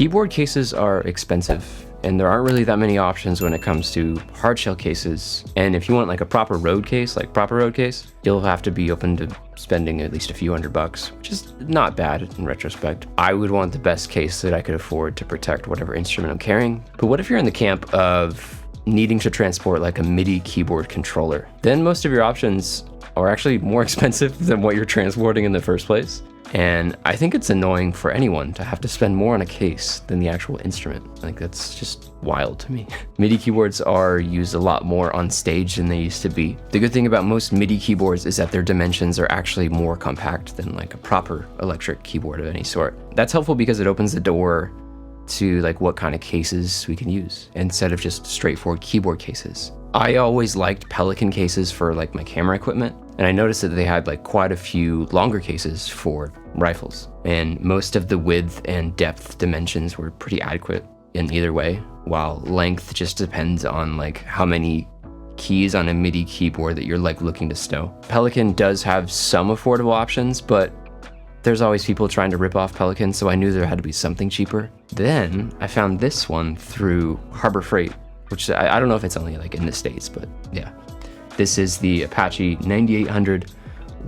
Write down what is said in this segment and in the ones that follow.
Keyboard cases are expensive, and there aren't really that many options when it comes to hardshell cases. And if you want like a proper road case, you'll have to be open to spending at least a few $100, which is not bad in retrospect. I would want the best case that I could afford to protect whatever instrument I'm carrying. But what if you're in the camp of needing to transport like a MIDI keyboard controller? Then most of your options are actually more expensive than what you're transporting in the first place. And I think it's annoying for anyone to have to spend more on a case than the actual instrument. Like, that's just wild to me. MIDI keyboards are used a lot more on stage than they used to be. The good thing about most MIDI keyboards is that their dimensions are actually more compact than like a proper electric keyboard of any sort. That's helpful because it opens the door to like what kind of cases we can use instead of just straightforward keyboard cases. I always liked Pelican cases for like my camera equipment, and I noticed that they had like quite a few longer cases for rifles, and most of the width and depth dimensions were pretty adequate in either way, while length just depends on like how many keys on a MIDI keyboard that you're like looking to stow. Pelican does have some affordable options, but there's always people trying to rip off Pelican, so I knew there had to be something cheaper. Then I found this one through Harbor Freight, which I don't know if it's only like in the States, but yeah. This is the Apache 9800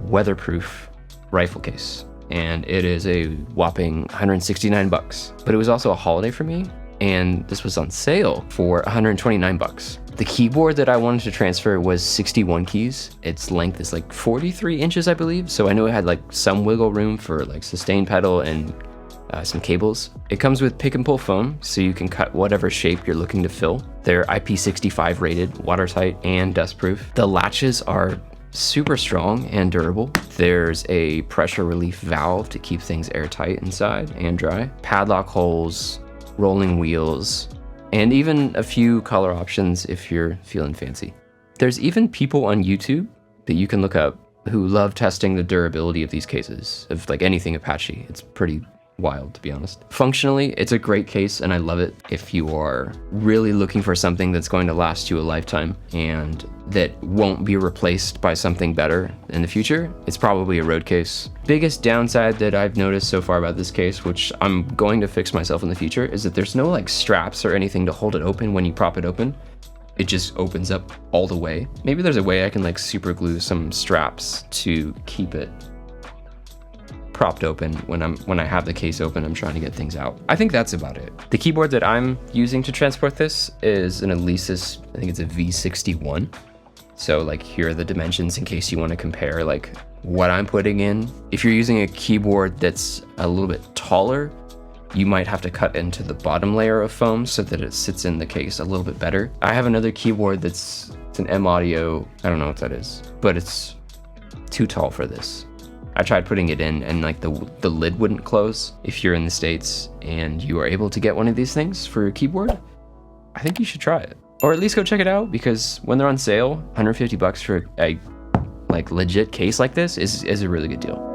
weatherproof rifle case, and it is a whopping $169. But it was also a holiday for me, and this was on sale for $129. The keyboard that I wanted to transfer was 61 keys. Its length is like 43 inches, I believe. So I knew it had like some wiggle room for like sustain pedal and some cables. It comes with pick and pull foam, so you can cut whatever shape you're looking to fill. They're IP65 rated, watertight, and dustproof. The latches are super strong and durable. There's a pressure relief valve to keep things airtight inside and dry. Padlock holes, rolling wheels, and even a few color options if you're feeling fancy. There's even people on YouTube that you can look up who love testing the durability of these cases, of like anything Apache. It's pretty wild, to be honest. Functionally, it's a great case and I love it. If you are really looking for something that's going to last you a lifetime and that won't be replaced by something better in the future, it's probably a road case. Biggest downside that I've noticed so far about this case, which I'm going to fix myself in the future, is that there's no like straps or anything to hold it open when you prop it open. It just opens up all the way. Maybe there's a way I can like super glue some straps to keep it propped open when I have the case open. I'm trying to get things out. I think that's about it. The keyboard that I'm using to transport this is an Alesis, I think it's a V61. So like here are the dimensions in case you want to compare like what I'm putting in. If you're using a keyboard that's a little bit taller, you might have to cut into the bottom layer of foam so that it sits in the case a little bit better. I have another keyboard it's an M Audio, I don't know what that is, but it's too tall for this. I tried putting it in and like the lid wouldn't close. If you're in the States and you are able to get one of these things for your keyboard, I think you should try it. Or at least go check it out, because when they're on sale, $150 for a like legit case like this is a really good deal.